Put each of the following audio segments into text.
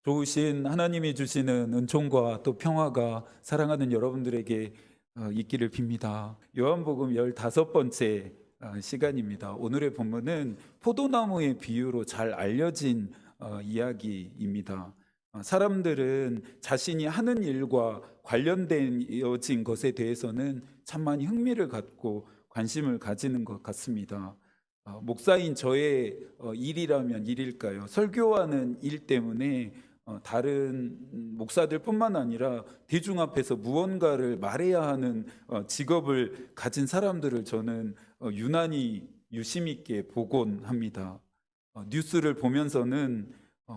좋으신 하나님이 주시는 은총과 또 평화가 사랑하는 여러분들에게 있기를 빕니다. 요한복음 15번째 시간입니다. 오늘의 본문은 포도나무의 비유로 잘 알려진 이야기입니다. 사람들은 자신이 하는 일과 관련되어진 것에 대해서는 참 많이 흥미를 갖고 관심을 가지는 것 같습니다. 목사인 저의 일이라면 일일까요? 설교하는 일 때문에 다른 목사들뿐만 아니라 대중 앞에서 무언가를 말해야 하는 직업을 가진 사람들을 저는 유난히 유심 있게 보곤 합니다. 뉴스를 보면서는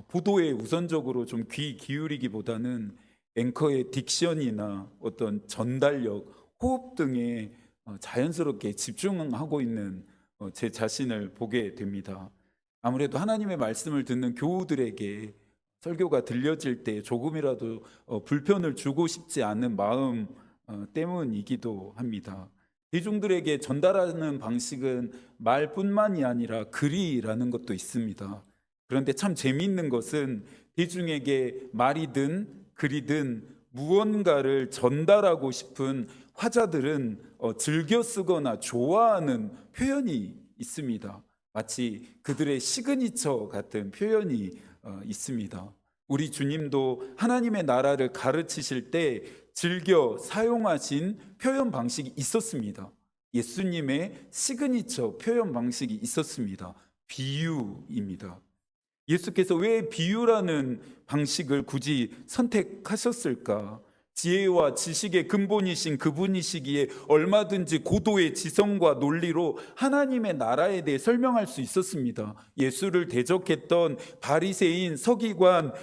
보도에 우선적으로 좀 귀 기울이기보다는 앵커의 딕션이나 어떤 전달력, 호흡 등에 자연스럽게 집중하고 있는 제 자신을 보게 됩니다. 아무래도 하나님의 말씀을 듣는 교우들에게 설교가 들려질 때 조금이라도 불편을 주고 싶지 않은 마음 때문이기도 합니다. 대중들에게 전달하는 방식은 말뿐만이 아니라 글이라는 것도 있습니다. 그런데 참 재미있는 것은 대중에게 말이든 글이든 무언가를 전달하고 싶은 화자들은 즐겨 쓰거나 좋아하는 표현이 있습니다. 마치 그들의 시그니처 같은 표현이 있습니다. 우리 주님도 하나님의 나라를 가르치실 때 즐겨 사용하신 표현 방식이 있었습니다. 예수님의 시그니처 표현 방식이 있었습니다. 비유입니다. 예수께서 왜 비유라는 방식을 굳이 선택하셨을까? 지혜와 지식의 근본이신 그분이시기에 얼마든지 고도의 지성과 논리로 하나님의 나라에 대해 설명할 수 있었습니다. 예수를 대적했던 바리새인, 서기관,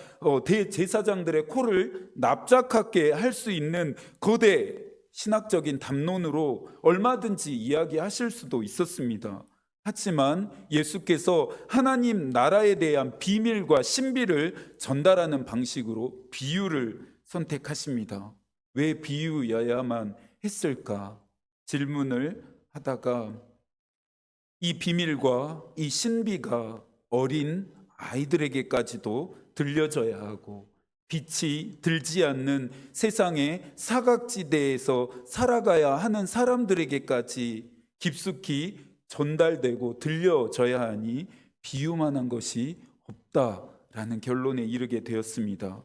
대제사장들의 코를 납작하게 할 수 있는 거대 신학적인 담론으로 얼마든지 이야기하실 수도 있었습니다. 하지만 예수께서 하나님 나라에 대한 비밀과 신비를 전달하는 방식으로 비유를 선택하십니다. 왜 비유여야만 했을까? 질문을 하다가 이 비밀과 이 신비가 어린 아이들에게까지도 들려져야 하고 빛이 들지 않는 세상의 사각지대에서 살아가야 하는 사람들에게까지 깊숙이 전달되고 들려져야 하니 비유만한 것이 없다라는 결론에 이르게 되었습니다.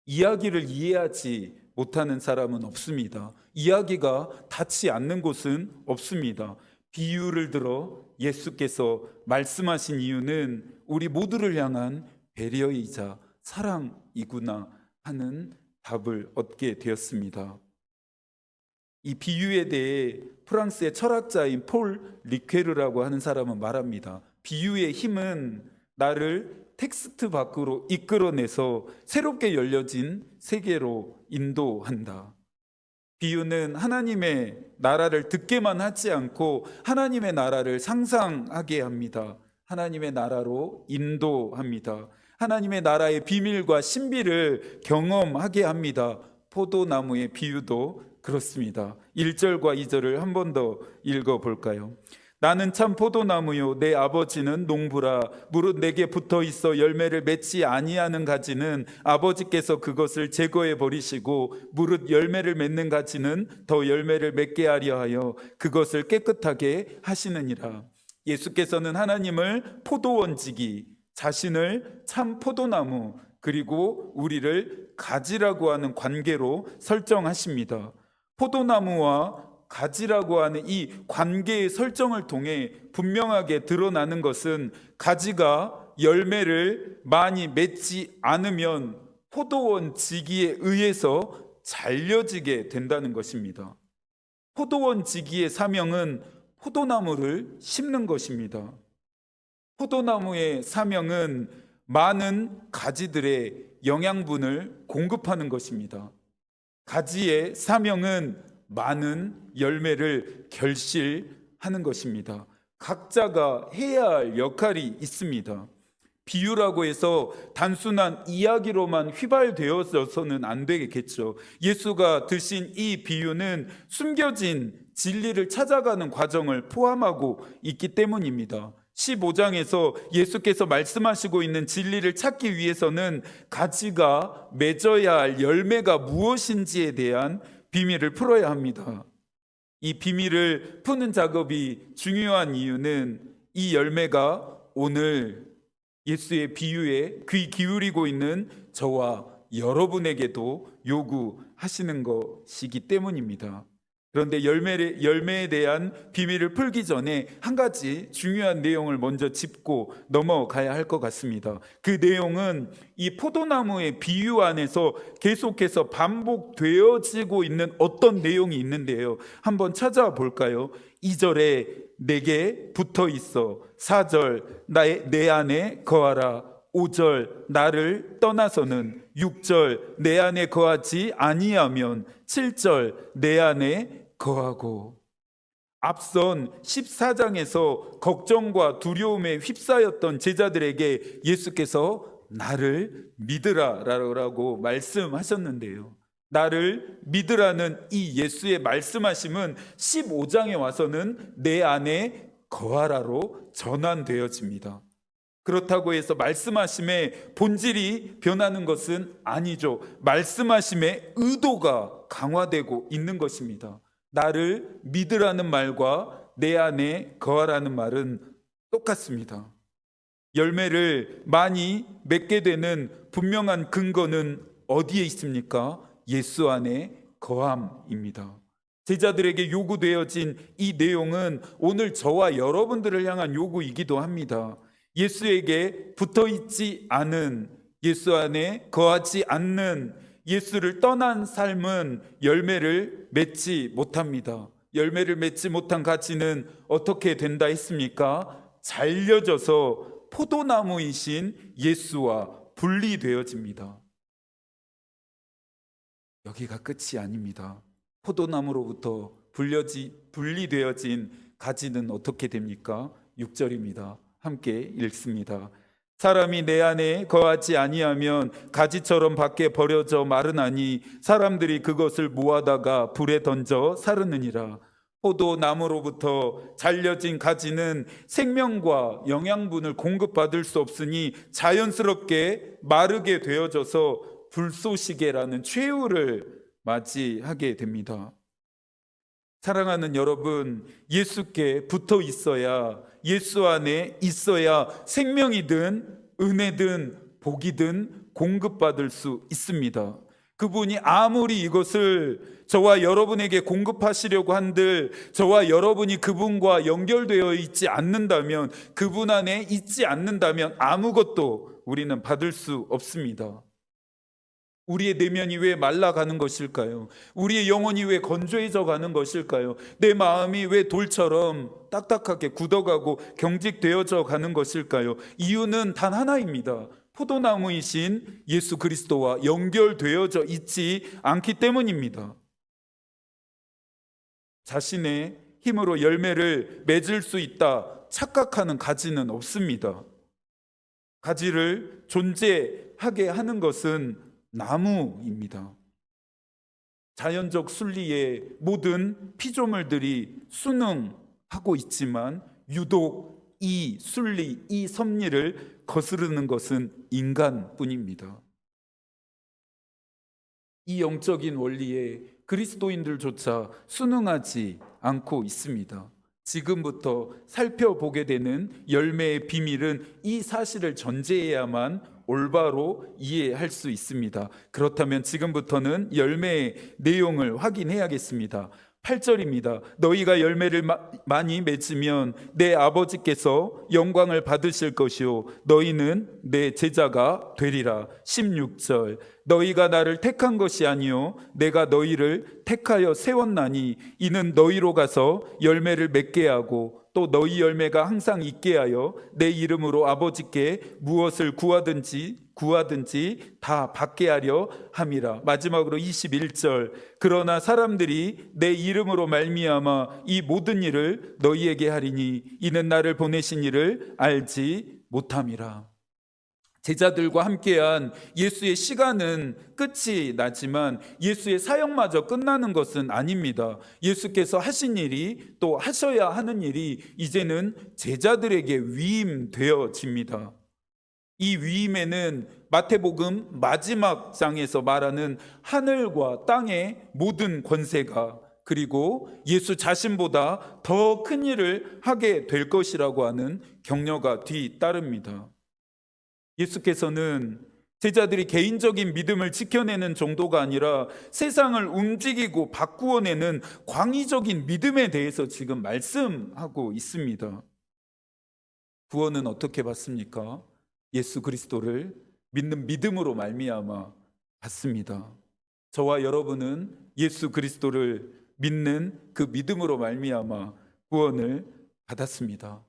이야기를 이해하지 못하는 사람은 없습니다. 이야기가 닿지 않는 곳은 없습니다. 비유를 들어 예수께서 말씀하신 이유는 우리 모두를 향한 배려이자 사랑이구나 하는 답을 얻게 되었습니다. 이 비유에 대해 프랑스의 철학자인 폴 리케르라고 하는 사람은 말합니다. 비유의 힘은 나를 텍스트 밖으로 이끌어내서 새롭게 열려진 세계로 인도한다. 비유는 하나님의 나라를 듣게만 하지 않고 하나님의 나라를 상상하게 합니다. 하나님의 나라로 인도합니다. 하나님의 나라의 비밀과 신비를 경험하게 합니다. 포도나무의 비유도 그렇습니다. 1절과 2절을 한 번 더 읽어볼까요? 나는 참 포도나무요 내 아버지는 농부라. 무릇 내게 붙어 있어 열매를 맺지 아니하는 가지는 아버지께서 그것을 제거해 버리시고 무릇 열매를 맺는 가지는 더 열매를 맺게 하려 하여 그것을 깨끗하게 하시느니라. 예수께서는 하나님을 포도원지기, 자신을 참 포도나무, 그리고 우리를 가지라고 하는 관계로 설정하십니다. 포도나무와 가지라고 하는 이 관계의 설정을 통해 분명하게 드러나는 것은 가지가 열매를 많이 맺지 않으면 포도원 지기에 의해서 잘려지게 된다는 것입니다. 포도원 지기의 사명은 포도나무를 심는 것입니다. 포도나무의 사명은 많은 가지들의 영양분을 공급하는 것입니다. 가지의 사명은 많은 열매를 결실하는 것입니다. 각자가 해야 할 역할이 있습니다. 비유라고 해서 단순한 이야기로만 휘발되어서는 안 되겠죠. 예수가 드신 이 비유는 숨겨진 진리를 찾아가는 과정을 포함하고 있기 때문입니다. 15장에서 예수께서 말씀하시고 있는 진리를 찾기 위해서는 가지가 맺어야 할 열매가 무엇인지에 대한 비밀을 풀어야 합니다. 이 비밀을 푸는 작업이 중요한 이유는 이 열매가 오늘 예수의 비유에 귀 기울이고 있는 저와 여러분에게도 요구하시는 것이기 때문입니다. 그런데 열매에 대한 비밀을 풀기 전에 한 가지 중요한 내용을 먼저 짚고 넘어가야 할 것 같습니다. 그 내용은 이 포도나무의 비유 안에서 계속해서 반복되어지고 있는 어떤 내용이 있는데요. 한번 찾아볼까요? 2절에 내게 붙어 있어. 4절 내 안에 거하라. 5절 나를 떠나서는. 6절 내 안에 거하지 아니하면. 7절 내 안에 거하고. 앞선 14장에서 걱정과 두려움에 휩싸였던 제자들에게 예수께서 나를 믿으라라고 말씀하셨는데요. 나를 믿으라는 이 예수의 말씀하심은 15장에 와서는 내 안에 거하라로 전환되어집니다. 그렇다고 해서 말씀하심의 본질이 변하는 것은 아니죠. 말씀하심의 의도가 강화되고 있는 것입니다. 나를 믿으라는 말과 내 안에 거하라는 말은 똑같습니다. 열매를 많이 맺게 되는 분명한 근거는 어디에 있습니까? 예수 안에 거함입니다. 제자들에게 요구되어진 이 내용은 오늘 저와 여러분들을 향한 요구이기도 합니다. 예수에게 붙어있지 않은, 예수 안에 거하지 않는, 예수를 떠난 삶은 열매를 맺지 못합니다. 열매를 맺지 못한 가지는 어떻게 된다 했습니까? 잘려져서 포도나무이신 예수와 분리되어집니다. 여기가 끝이 아닙니다. 포도나무로부터 분리되어진 가지는 어떻게 됩니까? 6절입니다. 함께 읽습니다. 사람이 내 안에 거하지 아니하면 가지처럼 밖에 버려져 마르나니 사람들이 그것을 모아다가 불에 던져 사르느니라. 포도나무로부터 잘려진 가지는 생명과 영양분을 공급받을 수 없으니 자연스럽게 마르게 되어져서 불쏘시개라는 최후를 맞이하게 됩니다. 사랑하는 여러분, 예수께 붙어 있어야, 예수 안에 있어야 생명이든 은혜든 복이든 공급받을 수 있습니다. 그분이 아무리 이것을 저와 여러분에게 공급하시려고 한들 저와 여러분이 그분과 연결되어 있지 않는다면, 그분 안에 있지 않는다면 아무것도 우리는 받을 수 없습니다. 우리의 내면이 왜 말라가는 것일까요? 우리의 영혼이 왜 건조해져 가는 것일까요? 내 마음이 왜 돌처럼 딱딱하게 굳어가고 경직되어져 가는 것일까요? 이유는 단 하나입니다. 포도나무이신 예수 그리스도와 연결되어져 있지 않기 때문입니다. 자신의 힘으로 열매를 맺을 수 있다 착각하는 가지는 없습니다. 가지를 존재하게 하는 것은 나무입니다. 자연적 순리의 모든 피조물들이 순응하고 있지만 유독 이 순리, 이 섭리를 거스르는 것은 인간뿐입니다. 이 영적인 원리에 그리스도인들조차 순응하지 않고 있습니다. 지금부터 살펴보게 되는 열매의 비밀은 이 사실을 전제해야만 올바로 이해할 수 있습니다. 그렇다면 지금부터는 열매의 내용을 확인해야겠습니다. 8절입니다. 너희가 열매를 많이 맺으면 내 아버지께서 영광을 받으실 것이요 너희는 내 제자가 되리라. 16절 너희가 나를 택한 것이 아니요 내가 너희를 택하여 세웠나니 이는 너희로 가서 열매를 맺게 하고 또 너희 열매가 항상 있게 하여 내 이름으로 아버지께 무엇을 구하든지 다 받게 하려 함이라. 마지막으로 21절 그러나 사람들이 내 이름으로 말미암아 이 모든 일을 너희에게 하리니 이는 나를 보내신 이를 알지 못함이라. 제자들과 함께한 예수의 시간은 끝이 나지만 예수의 사역마저 끝나는 것은 아닙니다. 예수께서 하신 일이, 또 하셔야 하는 일이 이제는 제자들에게 위임되어집니다. 이 위임에는 마태복음 마지막 장에서 말하는 하늘과 땅의 모든 권세가, 그리고 예수 자신보다 더 큰 일을 하게 될 것이라고 하는 격려가 뒤따릅니다. 예수께서는 제자들이 개인적인 믿음을 지켜내는 정도가 아니라 세상을 움직이고 바꾸어내는 광의적인 믿음에 대해서 지금 말씀하고 있습니다. 구원은 어떻게 받습니까? 예수 그리스도를 믿는 믿음으로 말미암아 받습니다. 저와 여러분은 예수 그리스도를 믿는 그 믿음으로 말미암아 구원을 받았습니다.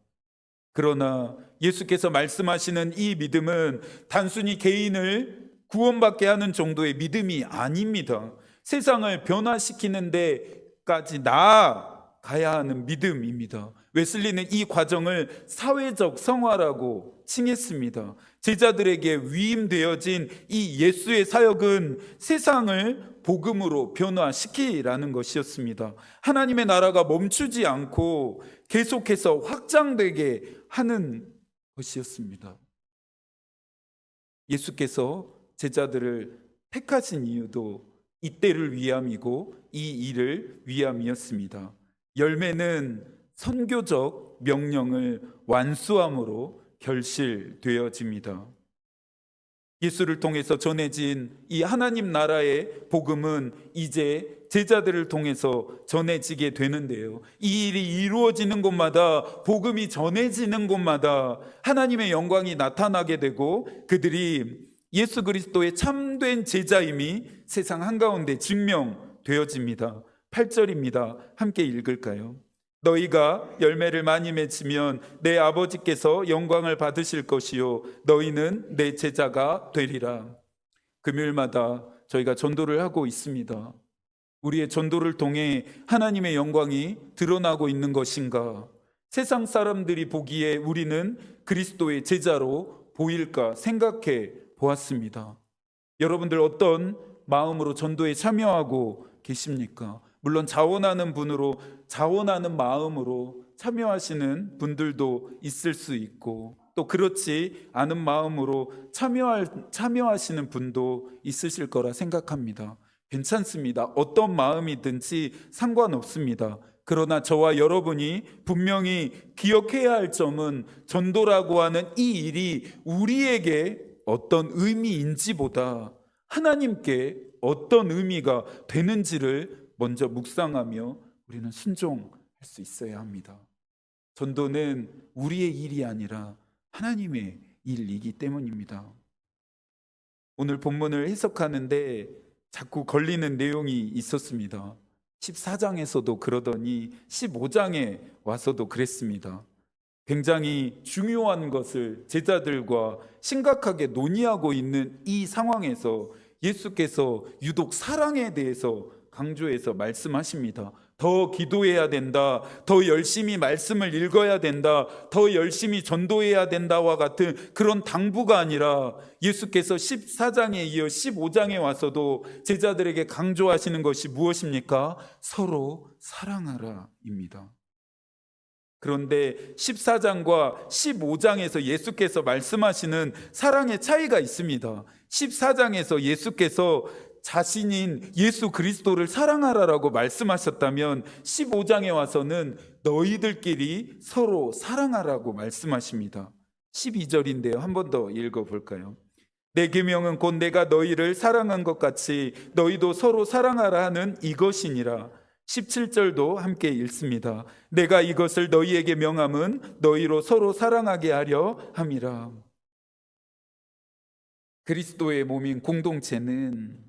그러나 예수께서 말씀하시는 이 믿음은 단순히 개인을 구원받게 하는 정도의 믿음이 아닙니다. 세상을 변화시키는 데까지 나아가야 하는 믿음입니다. 웨슬리는 이 과정을 사회적 성화라고 칭했습니다. 제자들에게 위임되어진 이 예수의 사역은 세상을 복음으로 변화시키라는 것이었습니다. 하나님의 나라가 멈추지 않고 계속해서 확장되게 하는 것이었습니다. 예수께서 제자들을 택하신 이유도 이때를 위함이고 이 일을 위함이었습니다. 열매는 선교적 명령을 완수함으로 결실되어집니다. 예수를 통해서 전해진 이 하나님 나라의 복음은 이제 제자들을 통해서 전해지게 되는데요. 이 일이 이루어지는 곳마다, 복음이 전해지는 곳마다 하나님의 영광이 나타나게 되고 그들이 예수 그리스도의 참된 제자임이 세상 한가운데 증명되어집니다. 8절입니다. 함께 읽을까요? 너희가 열매를 많이 맺으면 내 아버지께서 영광을 받으실 것이요 너희는 내 제자가 되리라. 금요일마다 저희가 전도를 하고 있습니다. 우리의 전도를 통해 하나님의 영광이 드러나고 있는 것인가? 세상 사람들이 보기에 우리는 그리스도의 제자로 보일까 생각해 보았습니다. 여러분들 어떤 마음으로 전도에 참여하고 계십니까? 물론 자원하는 분으로, 자원하는 마음으로 참여하시는 분들도 있을 수 있고, 또 그렇지 않은 마음으로 참여하시는 분도 있으실 거라 생각합니다. 괜찮습니다. 어떤 마음이든지 상관없습니다. 그러나 저와 여러분이 분명히 기억해야 할 점은 전도라고 하는 이 일이 우리에게 어떤 의미인지보다 하나님께 어떤 의미가 되는지를 먼저 묵상하며 우리는 순종할 수 있어야 합니다. 전도는 우리의 일이 아니라 하나님의 일이기 때문입니다. 오늘 본문을 해석하는데 자꾸 걸리는 내용이 있었습니다. 14장에서도 그러더니 15장에 와서도 그랬습니다. 굉장히 중요한 것을 제자들과 심각하게 논의하고 있는 이 상황에서 예수께서 유독 사랑에 대해서 강조해서 말씀하십니다. 더 기도해야 된다, 더 열심히 말씀을 읽어야 된다, 더 열심히 전도해야 된다와 같은 그런 당부가 아니라 예수께서 14장에 이어 15장에 와서도 제자들에게 강조하시는 것이 무엇입니까? 서로 사랑하라 입니다. 그런데 14장과 15장에서 예수께서 말씀하시는 사랑의 차이가 있습니다. 14장에서 예수께서 자신인 예수 그리스도를 사랑하라라고 말씀하셨다면 15장에 와서는 너희들끼리 서로 사랑하라고 말씀하십니다. 12절인데요. 한 번 더 읽어볼까요? 내 계명은 곧 내가 너희를 사랑한 것 같이 너희도 서로 사랑하라 하는 이것이니라. 17절도 함께 읽습니다. 내가 이것을 너희에게 명함은 너희로 서로 사랑하게 하려 함이라. 그리스도의 몸인 공동체는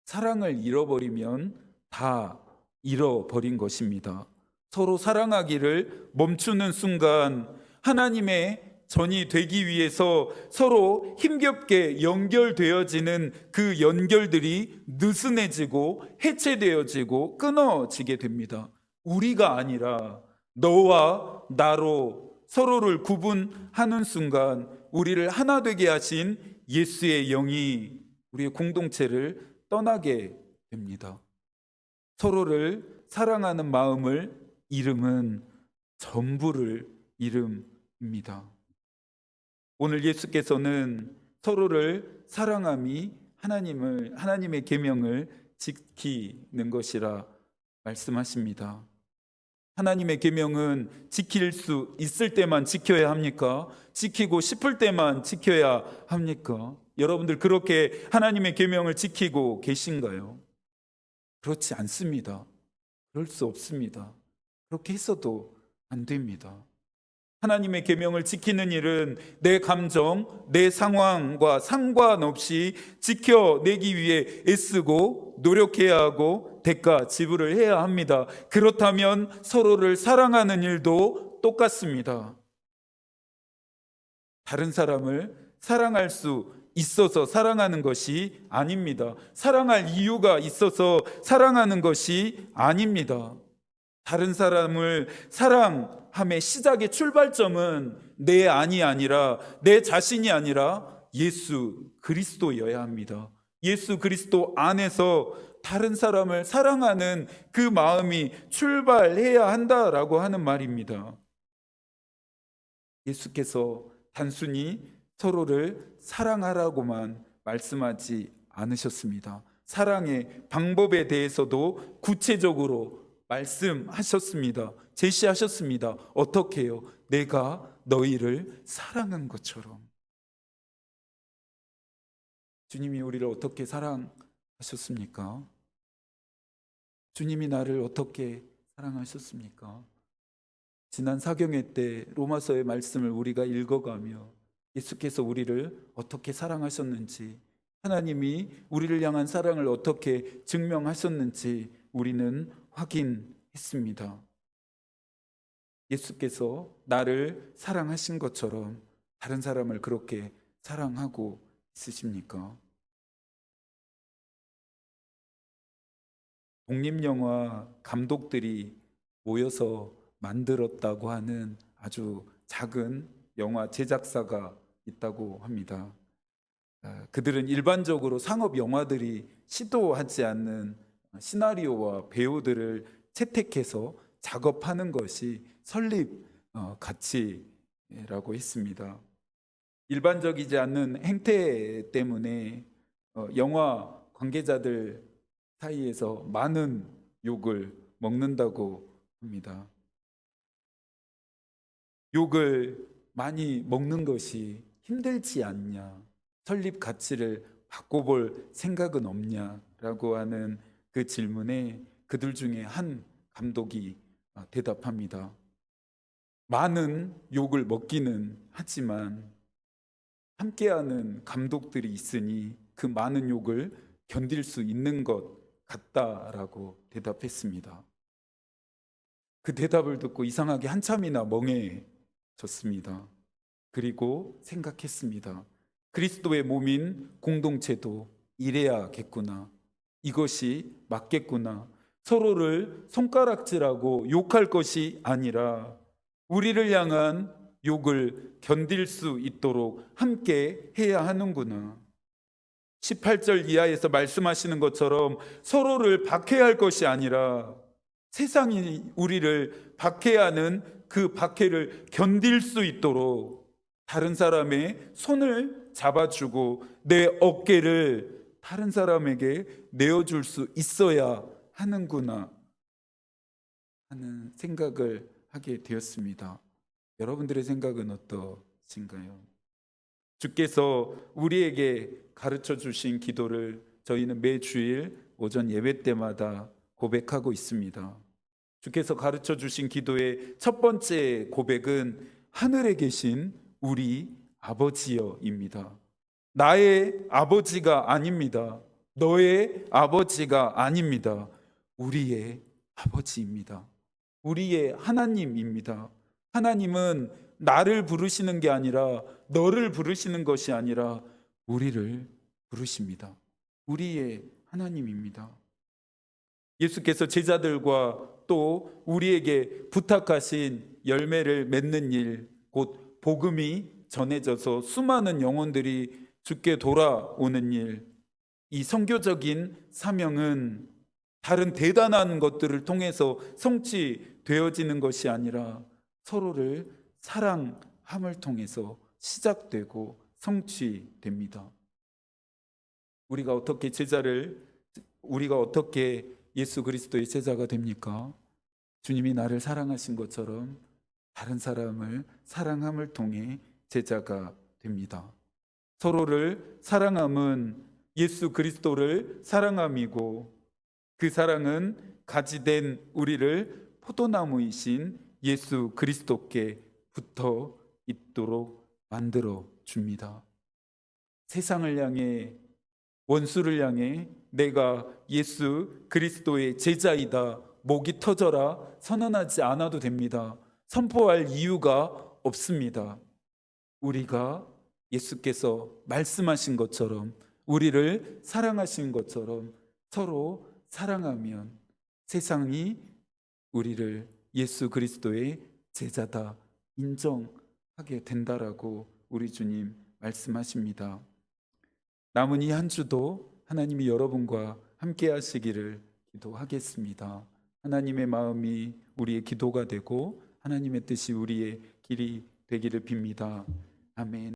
사랑을 잃어버리면 다 잃어버린 것입니다. 서로 사랑하기를 멈추는 순간 하나님의 전이 되기 위해서 서로 힘겹게 연결되어지는 그 연결들이 느슨해지고 해체되어지고 끊어지게 됩니다. 우리가 아니라 너와 나로 서로를 구분하는 순간 우리를 하나 되게 하신 예수의 영이 우리의 공동체를 떠나게 됩니다. 서로를 사랑하는 마음을 이름은 전부를 이름입니다. 오늘 예수께서는 서로를 사랑함이 하나님의 계명을 지키는 것이라 말씀하십니다. 하나님의 계명은 지킬 수 있을 때만 지켜야 합니까? 지키고 싶을 때만 지켜야 합니까? 여러분들 그렇게 하나님의 계명을 지키고 계신가요? 그렇지 않습니다. 그럴 수 없습니다. 그렇게 했어도 안 됩니다. 하나님의 계명을 지키는 일은 내 감정, 내 상황과 상관없이 지켜내기 위해 애쓰고 노력해야 하고 대가 지불을 해야 합니다. 그렇다면 서로를 사랑하는 일도 똑같습니다. 다른 사람을 사랑할 수 있어서 사랑하는 것이 아닙니다. 사랑할 이유가 있어서 사랑하는 것이 아닙니다. 다른 사람을 사랑함의 시작의 출발점은 내 안이 아니라 내 자신이 아니라 예수 그리스도여야 합니다. 예수 그리스도 안에서 다른 사람을 사랑하는 그 마음이 출발해야 한다라고 하는 말입니다. 예수께서 단순히 서로를 사랑하라고만 말씀하지 않으셨습니다. 사랑의 방법에 대해서도 구체적으로 말씀하셨습니다. 제시하셨습니다. 어떻게 해요? 내가 너희를 사랑한 것처럼. 주님이 우리를 어떻게 사랑하셨습니까? 주님이 나를 어떻게 사랑하셨습니까? 지난 사경회 때 로마서의 말씀을 우리가 읽어가며 예수께서 우리를 어떻게 사랑하셨는지, 하나님이 우리를 향한 사랑을 어떻게 증명하셨는지 우리는 확인했습니다. 예수께서 나를 사랑하신 것처럼 다른 사람을 그렇게 사랑하고 있으십니까? 독립영화 감독들이 모여서 만들었다고 하는 아주 작은 영화 제작사가 있다고 합니다. 그들은 일반적으로 상업 영화들이 시도하지 않는 시나리오와 배우들을 채택해서 작업하는 것이 설립 가치라고 했습니다. 일반적이지 않는 행태 때문에 영화 관계자들 사이에서 많은 욕을 먹는다고 합니다. 욕을 많이 먹는 것이 힘들지 않냐? 설립 가치를 바꿔볼 생각은 없냐라고 하는 그 질문에 그들 중에 한 감독이 대답합니다. 많은 욕을 먹기는 하지만 함께하는 감독들이 있으니 그 많은 욕을 견딜 수 있는 것 같다라고 대답했습니다. 그 대답을 듣고 이상하게 한참이나 멍해졌습니다. 그리고 생각했습니다. 그리스도의 몸인 공동체도 이래야겠구나. 이것이 맞겠구나. 서로를 손가락질하고 욕할 것이 아니라 우리를 향한 욕을 견딜 수 있도록 함께 해야 하는구나. 18절 이하에서 말씀하시는 것처럼 서로를 박해할 것이 아니라 세상이 우리를 박해하는 그 박해를 견딜 수 있도록 다른 사람의 손을 잡아주고 내 어깨를 다른 사람에게 내어줄 수 있어야 하는구나 하는 생각을 하게 되었습니다. 여러분들의 생각은 어떠신가요? 주께서 우리에게 가르쳐 주신 기도를 저희는 매주일 오전 예배 때마다 고백하고 있습니다. 주께서 가르쳐 주신 기도의 첫 번째 고백은 하늘에 계신 우리 아버지여입니다. 나의 아버지가 아닙니다. 너의 아버지가 아닙니다. 우리의 아버지입니다. 우리의 하나님입니다. 하나님은 나를 부르시는 게 아니라 너를 부르시는 것이 아니라 우리를 부르십니다. 우리의 하나님입니다. 예수께서 제자들과 또 우리에게 부탁하신 열매를 맺는 일, 곧 복음이 전해져서 수많은 영혼들이 주께 돌아오는 일, 이 선교적인 사명은 다른 대단한 것들을 통해서 성취되어지는 것이 아니라 서로를 사랑함을 통해서 시작되고 성취됩니다. 우리가 어떻게 예수 그리스도의 제자가 됩니까? 주님이 나를 사랑하신 것처럼 다른 사람을 사랑함을 통해 제자가 됩니다. 서로를 사랑함은 예수 그리스도를 사랑함이고, 그 사랑은 가지된 우리를 포도나무이신 예수 그리스도께 붙어 있도록 만들어 줍니다. 세상을 향해, 원수를 향해 내가 예수 그리스도의 제자이다, 목이 터져라 선언하지 않아도 됩니다. 선포할 이유가 없습니다. 우리가 예수께서 말씀하신 것처럼, 우리를 사랑하신 것처럼 서로 사랑하면 세상이 우리를 예수 그리스도의 제자다 인정하게 된다라고 우리 주님 말씀하십니다. 남은 이 한 주도 하나님이 여러분과 함께 하시기를 기도하겠습니다. 하나님의 마음이 우리의 기도가 되고 하나님의 뜻이 우리의 길이 되기를 빕니다. 아멘.